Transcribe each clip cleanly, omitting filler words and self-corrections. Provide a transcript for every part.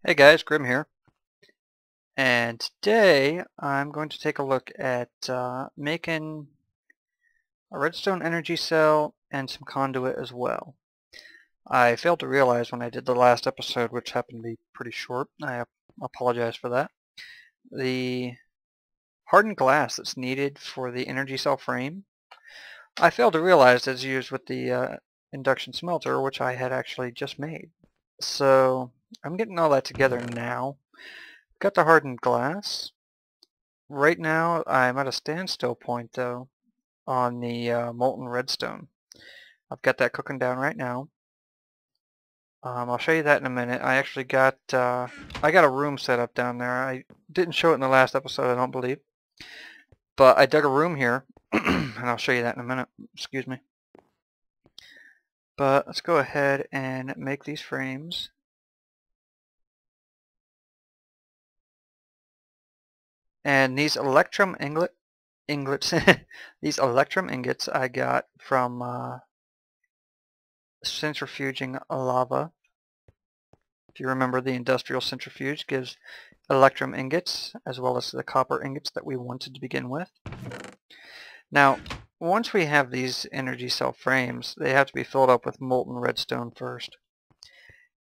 Hey guys, Grimm here, and today I'm going to take a look at making a redstone energy cell and some conduit as well. I failed to realize when I did the last episode, which happened to be pretty short, I apologize for that, the hardened glass that's needed for the energy cell frame, I failed to realize is used with the induction smelter, which I had actually just made. So I'm getting all that together now. Got the hardened glass. Right now I'm at a standstill point though on the molten redstone. I've got that cooking down right now. I'll show you that in a minute. I actually got I got a room set up down there. I didn't show it in the last episode, I don't believe. But I dug a room here and I'll show you that in a minute. Excuse me. But let's go ahead and make these frames. And these electrum ingots these electrum ingots I got from centrifuging lava. If you remember, the industrial centrifuge gives electrum ingots as well as the copper ingots that we wanted to begin with. Now, once we have these energy cell frames, they have to be filled up with molten redstone first.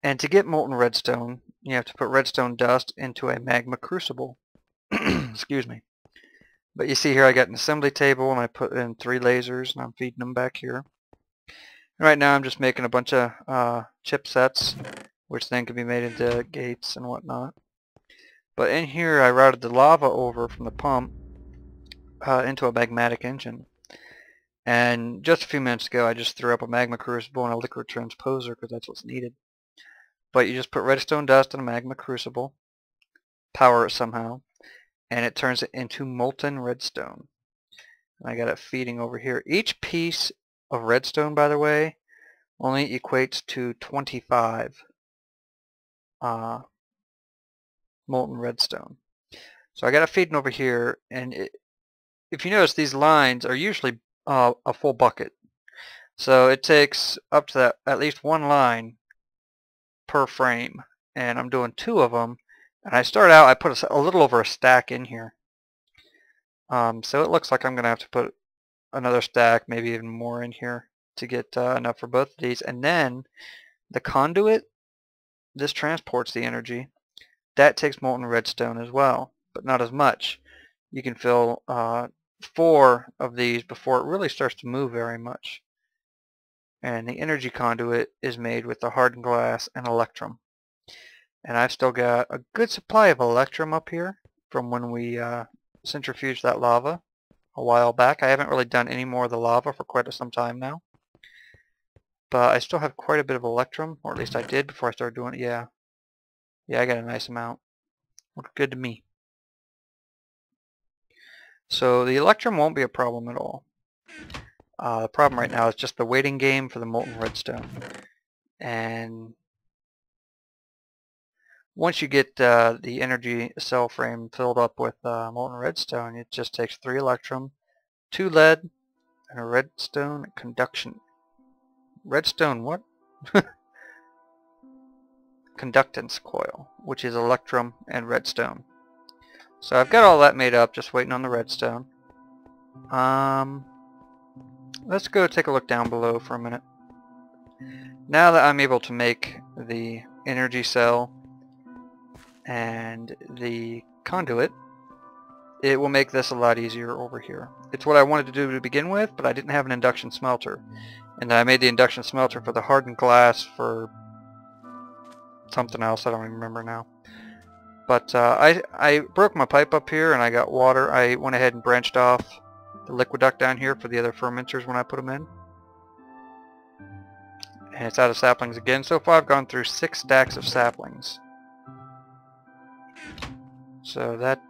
And to get molten redstone, you have to put redstone dust into a magma crucible. Excuse me. But you see here I got an assembly table and I put in 3 lasers and I'm feeding them back here. Right now I'm just making a bunch of chipsets, which then can be made into gates and whatnot. But in here I routed the lava over from the pump into a magmatic engine. And just a few minutes ago I just threw up a magma crucible and a liquid transposer because that's what's needed. But you just put redstone dust in a magma crucible, power it somehow, and it turns it into molten redstone. And I got it feeding over here. Each piece of redstone, by the way, only equates to 25 molten redstone. So I got it feeding over here, and if you notice, these lines are usually a full bucket. So it takes up to at least 1 line per frame, and I'm doing 2 of them. And I start out, I put a little over a stack in here. So it looks like I'm going to have to put another stack, maybe even more in here to get enough for both of these. And then the conduit, this transports the energy. That takes molten redstone as well, but not as much. You can fill 4 of these before it really starts to move very much. And the energy conduit is made with the hardened glass and electrum. And I've still got a good supply of electrum up here from when we centrifuged that lava a while back. I haven't really done any more of the lava for quite some time now. But I still have quite a bit of electrum, or at least I did before I started doing it. Yeah, I got a nice amount. Looked good to me. So the electrum won't be a problem at all. The problem right now is just the waiting game for the molten redstone. And once you get the energy cell frame filled up with molten redstone, it just takes 3 electrum, 2 lead, and a redstone conduction. Redstone what? Conductance coil, which is electrum and redstone. So I've got all that made up, just waiting on the redstone. Let's go take a look down below for a minute. Now that I'm able to make the energy cell and the conduit, it will make this a lot easier over here. It's what I wanted to do to begin with, but I didn't have an induction smelter. And I made the induction smelter for the hardened glass for something else, I don't even remember now. But I broke my pipe up here and I got water. I went ahead and branched off the liquid duct down here for the other fermenters when I put them in. And it's out of saplings again. So far I've gone through 6 stacks of saplings. So that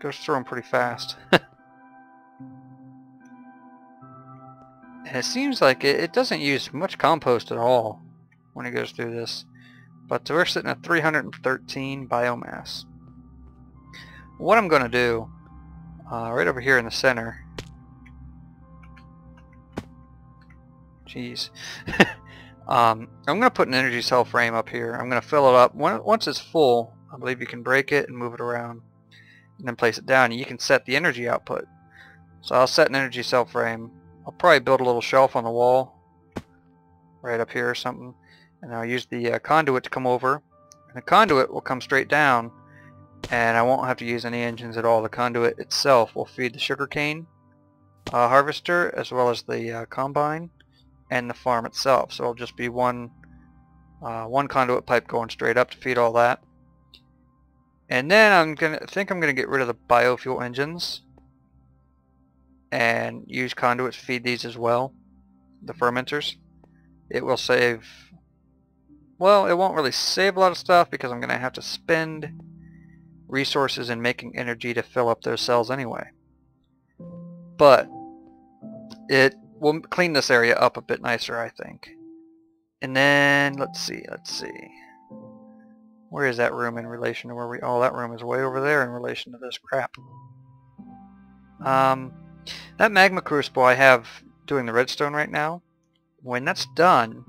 goes through them pretty fast. And it seems like it doesn't use much compost at all when it goes through this. But we're sitting at 313 biomass. What I'm going to do, right over here in the center, jeez, I'm going to put an energy cell frame up here. I'm going to fill it up. Once it's full, I believe you can break it and move it around and then place it down. You can set the energy output. So I'll set an energy cell frame. I'll probably build a little shelf on the wall right up here or something, and I'll use the conduit to come over, and the conduit will come straight down, and I won't have to use any engines at all. The conduit itself will feed the sugarcane harvester as well as the combine and the farm itself. So it'll just be one conduit pipe going straight up to feed all that. And then I'm gonna get rid of the biofuel engines and use conduits to feed these as well, the fermenters. It will save, well, it won't really save a lot of stuff because I'm gonna have to spend resources in making energy to fill up those cells anyway. But it will clean this area up a bit nicer, I think. And then let's see. Where is that room in relation to where we? Oh, that room is way over there in relation to this crap. That magma crucible I have doing the redstone right now. When that's done,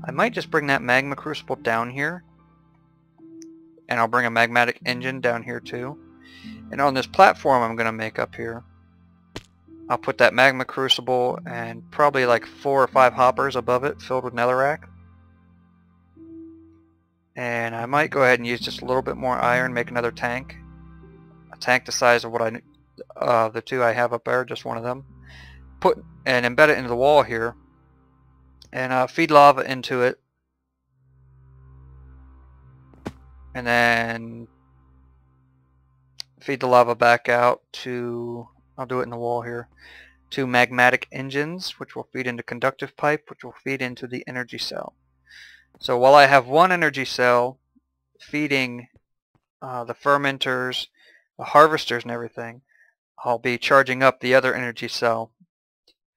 I might just bring that magma crucible down here, and I'll bring a magmatic engine down here too. And on this platform I'm gonna make up here, I'll put that magma crucible and probably like 4 or 5 hoppers above it filled with netherrack. And I might go ahead and use just a little bit more iron, make another tank. A tank the size of what the 2 I have up there, just one of them. Put and embed it into the wall here, and feed lava into it. And then feed the lava back out to, I'll do it in the wall here, 2 magmatic engines, which will feed into conductive pipe, which will feed into the energy cell. So while I have one energy cell feeding the fermenters, the harvesters and everything, I'll be charging up the other energy cell.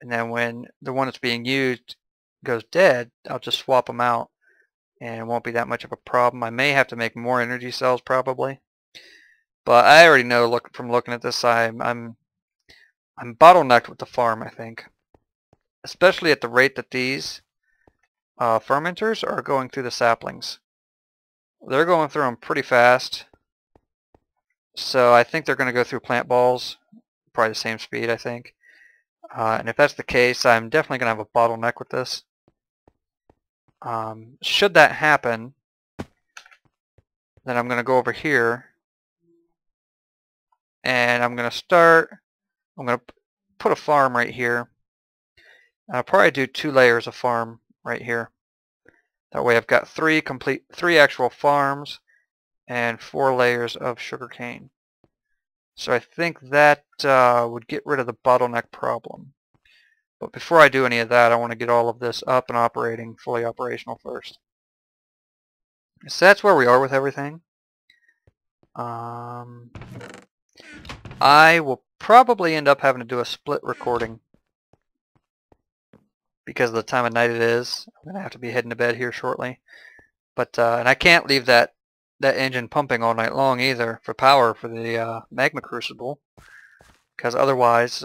And then when the one that's being used goes dead, I'll just swap them out, and it won't be that much of a problem. I may have to make more energy cells probably, but I already know from looking at this, I'm bottlenecked with the farm, I think, especially at the rate that these fermenters are going through the saplings. They're going through them pretty fast, so I think they're going to go through plant balls probably the same speed, I think. And if that's the case, I'm definitely going to have a bottleneck with this. Should that happen, then I'm going to go over here, and I'm going to put a farm right here. I'll probably do 2 layers of farm right here. That way I've got 3 actual farms and 4 layers of sugarcane. So I think that would get rid of the bottleneck problem. But before I do any of that, I want to get all of this up and operating, fully operational first. So that's where we are with everything. I will probably end up having to do a split recording because of the time of night it is. I'm going to have to be heading to bed here shortly. But and I can't leave that engine pumping all night long either for power for the magma crucible, because otherwise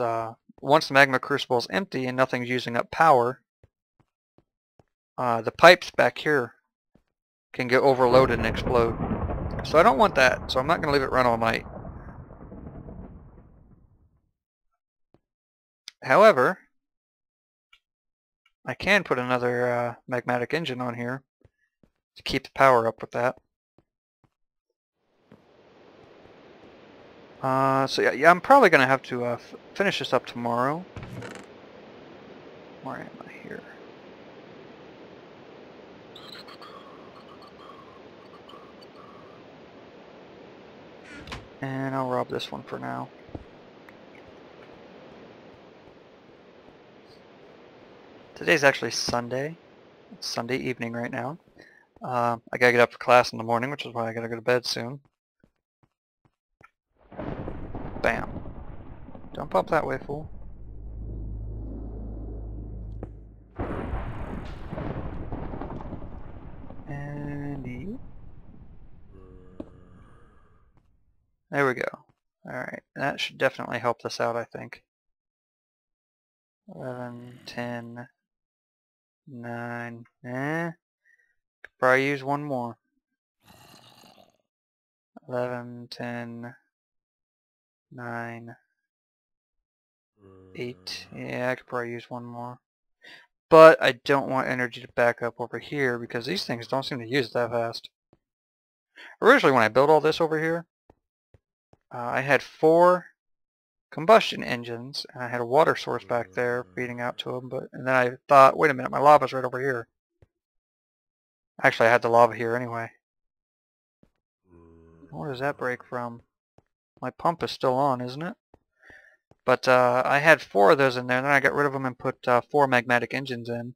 once the magma crucible is empty and nothing's using up power, the pipes back here can get overloaded and explode. So I don't want that, so I'm not going to leave it run all night. However, I can put another magmatic engine on here to keep the power up with that. So yeah, I'm probably going to have to finish this up tomorrow. Where am I here? And I'll rob this one for now. Today's actually Sunday. It's Sunday evening right now. I gotta get up for class in the morning, which is why I gotta go to bed soon. Bam. Don't pump that way, fool. And you. There we go. Alright, that should definitely help this out, I think. 11, 10, 9. Could probably use one more. 11, 10, 9, 8. Yeah, I could probably use one more. But I don't want energy to back up over here because these things don't seem to use it that fast. Originally when I built all this over here, I had 4 combustion engines and I had a water source back there feeding out to them, and then I thought, wait a minute, my lava's right over here. Actually I had the lava here anyway. Where does that break from? My pump is still on, isn't it? But I had 4 of those in there, and then I got rid of them and put 4 magmatic engines in,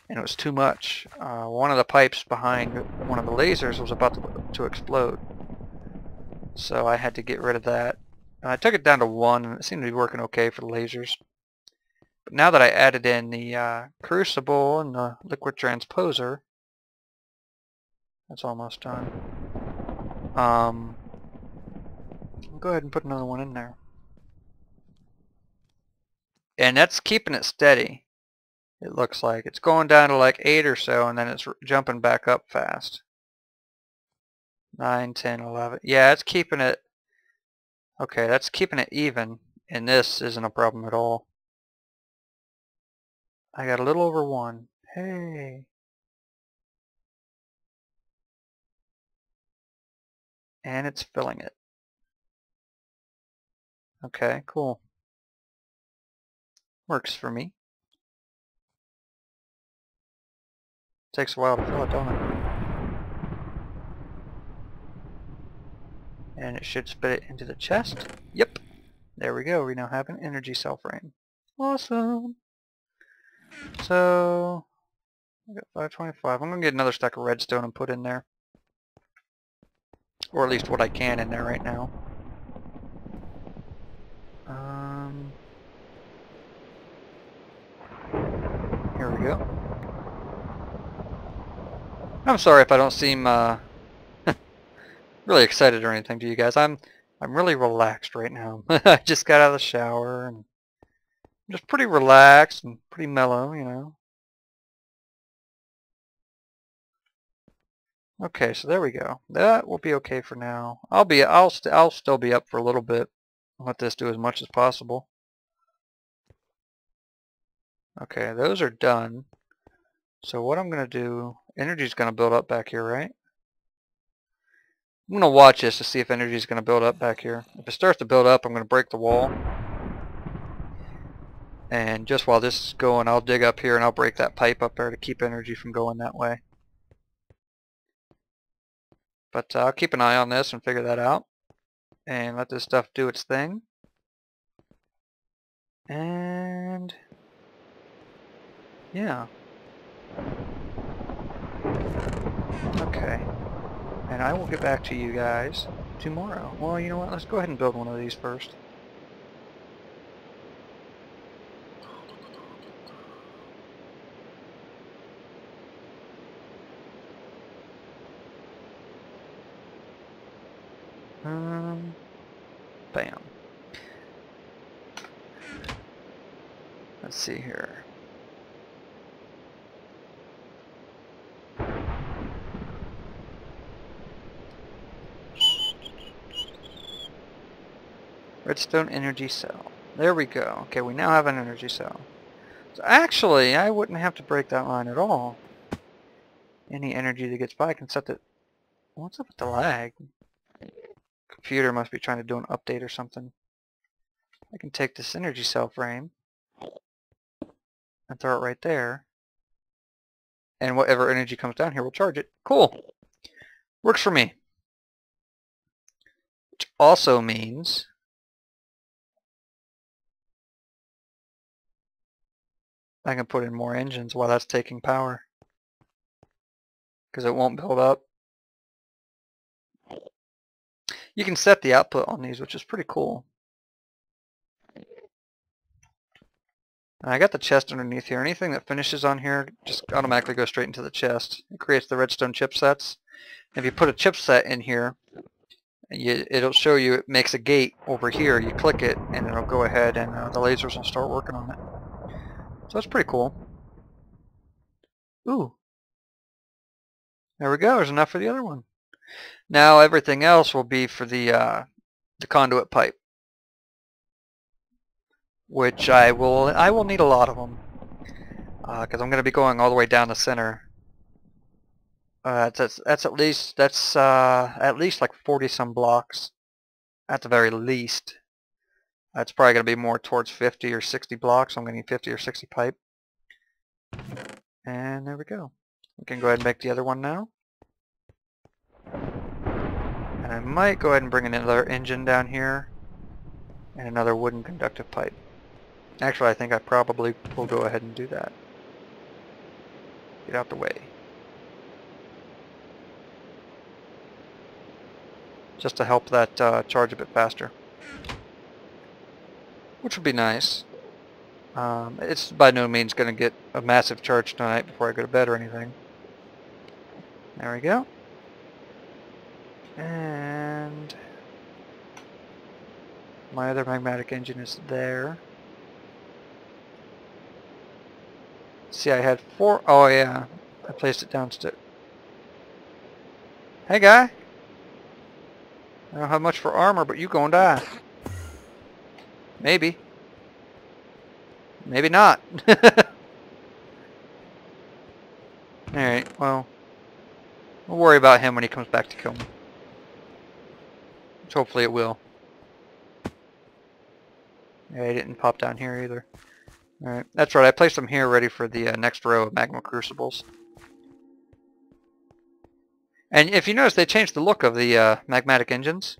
and it was too much. One of the pipes behind one of the lasers was about to explode, so I had to get rid of that. I took it down to 1, and it seemed to be working okay for the lasers. But now that I added in the crucible and the liquid transposer, that's almost done. I'll go ahead and put another one in there. And that's keeping it steady. It looks like it's going down to like 8 or so, and then it's jumping back up fast. 9, 10, 11. Yeah, it's keeping it. Okay, that's keeping it even, and this isn't a problem at all. I got a little over 1. Hey. And it's filling it. Okay, cool. Works for me. Takes a while to fill it, don't it? And it should spit it into the chest. Yep. There we go. We now have an energy cell frame. Awesome. So, I got 525. I'm going to get another stack of redstone and put in there. Or at least what I can in there right now. Here we go. I'm sorry if I don't seem really excited or anything to you guys. I'm really relaxed right now. I just got out of the shower and I'm just pretty relaxed and pretty mellow, you know. Okay, so there we go. That will be okay for now. I'll still be up for a little bit. I'll let this do as much as possible. Okay, those are done. So what I'm going to do, energy is going to build up back here, right? I'm going to watch this to see if energy is going to build up back here. If it starts to build up, I'm going to break the wall. And just while this is going, I'll dig up here and I'll break that pipe up there to keep energy from going that way. But I'll keep an eye on this and figure that out. And let this stuff do its thing. And yeah. Okay. And I will get back to you guys tomorrow. Well, you know what? Let's go ahead and build one of these first. Bam. Let's see here. Redstone energy cell. There we go. Okay, we now have an energy cell. So actually, I wouldn't have to break that line at all. Any energy that gets by, I can set the... What's up with the lag? Computer must be trying to do an update or something. I can take this energy cell frame and throw it right there. And whatever energy comes down here will charge it. Cool. Works for me. Which also means I can put in more engines while that's taking power. Because it won't build up. You can set the output on these, which is pretty cool. And I got the chest underneath here. Anything that finishes on here just automatically goes straight into the chest. It creates the redstone chipsets. If you put a chipset in here, it'll show you, it makes a gate over here. You click it and it'll go ahead and the lasers will start working on it. So that's pretty cool. Ooh, there we go. There's enough for the other one. Now everything else will be for the conduit pipe, which I will need a lot of them because I'm going to be going all the way down the center. That's at least like 40 some blocks at the very least. That's probably going to be more towards 50 or 60 blocks. I'm going to need 50 or 60 pipe. And there we go. We can go ahead and make the other one now. And I might go ahead and bring another engine down here and another wooden conductive pipe. Actually, I think I probably will go ahead and do that. Get out the way. Just to help that charge a bit faster. Which would be nice. It's by no means going to get a massive charge tonight before I go to bed or anything. There we go. And my other magmatic engine is there. See, I had 4. Oh yeah, I placed it downstairs. Hey guy, I don't have much for armor, but you gonna die. Maybe. Maybe not. Alright, well, we'll worry about him when he comes back to kill me. Which hopefully it will. Yeah, he didn't pop down here either. Alright, that's right, I placed them here ready for the next row of magma crucibles. And if you notice, they changed the look of the magmatic engines.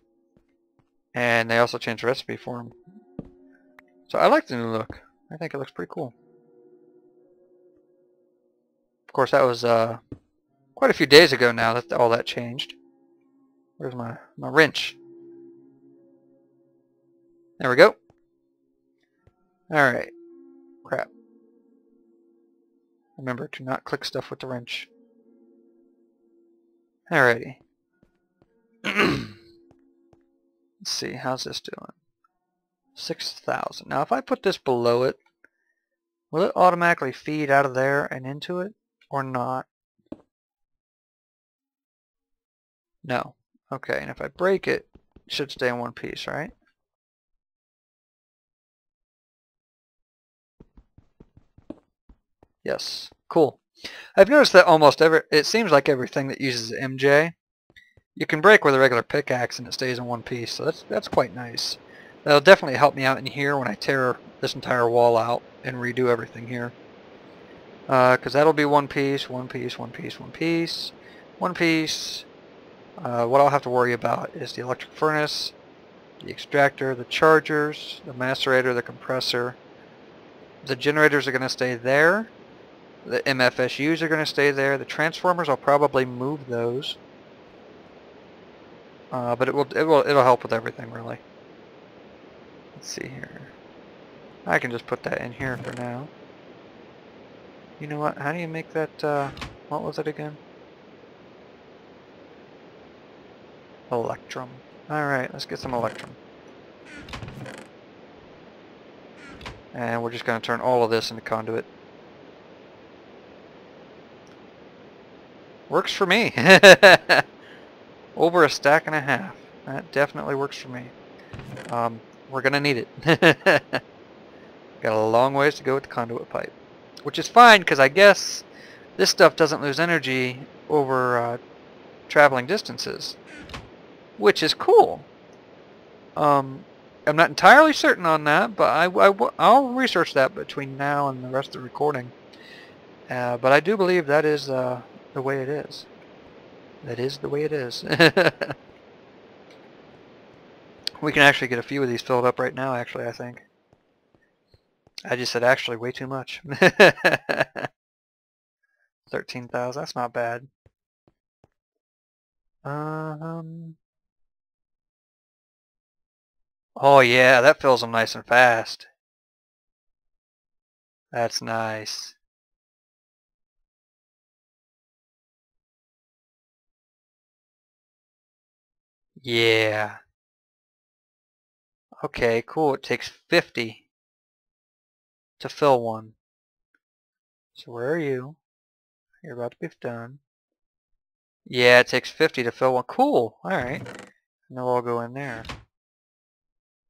And they also changed the recipe for them. So I like the new look. I think it looks pretty cool. Of course, that was quite a few days ago now that all that changed. Where's my wrench? There we go. Alright. Crap. Remember to not click stuff with the wrench. Alrighty. Let's see, how's this doing? 6,000. Now if I put this below it, will it automatically feed out of there and into it, or not? No. Okay, and if I break it, it should stay in one piece, right? Yes. Cool. I've noticed that almost it seems like everything that uses MJ, you can break with a regular pickaxe and it stays in one piece, so that's quite nice. That'll definitely help me out in here when I tear this entire wall out and redo everything here. Because that'll be one piece, one piece, one piece, one piece, one piece. What I'll have to worry about is the electric furnace, the extractor, the chargers, the macerator, the compressor. The generators are going to stay there. The MFSUs are going to stay there. The transformers, I'll probably move those. But it'll help with everything, really. Let's see here. I can just put that in here for now. You know what? How do you make that, what was it again? Electrum. Alright, let's get some electrum. And we're just going to turn all of this into conduit. Works for me. Over a stack and a half. That definitely works for me. We're going to need it. Got a long ways to go with the conduit pipe. Which is fine, because I guess this stuff doesn't lose energy over traveling distances. Which is cool. I'm not entirely certain on that, but I'll research that between now and the rest of the recording. But I do believe that is the way it is. That is the way it is. We can actually get a few of these filled up right now, actually, I think. I just said actually way too much. 13,000, that's not bad. Oh yeah, that fills them nice and fast. That's nice. Yeah. Okay, cool. It takes 50 to fill one. So where are you? You're about to be done. Yeah, it takes 50 to fill one. Cool. Alright. And they'll all go in there.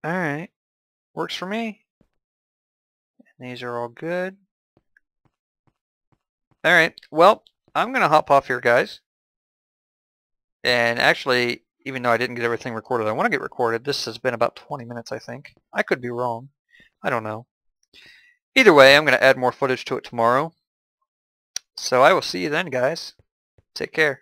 Alright. Works for me. And these are all good. Alright. Well, I'm going to hop off here, guys. And actually, even though I didn't get everything recorded I want to get recorded, this has been about 20 minutes, I think. I could be wrong. I don't know. Either way, I'm going to add more footage to it tomorrow. So I will see you then, guys. Take care.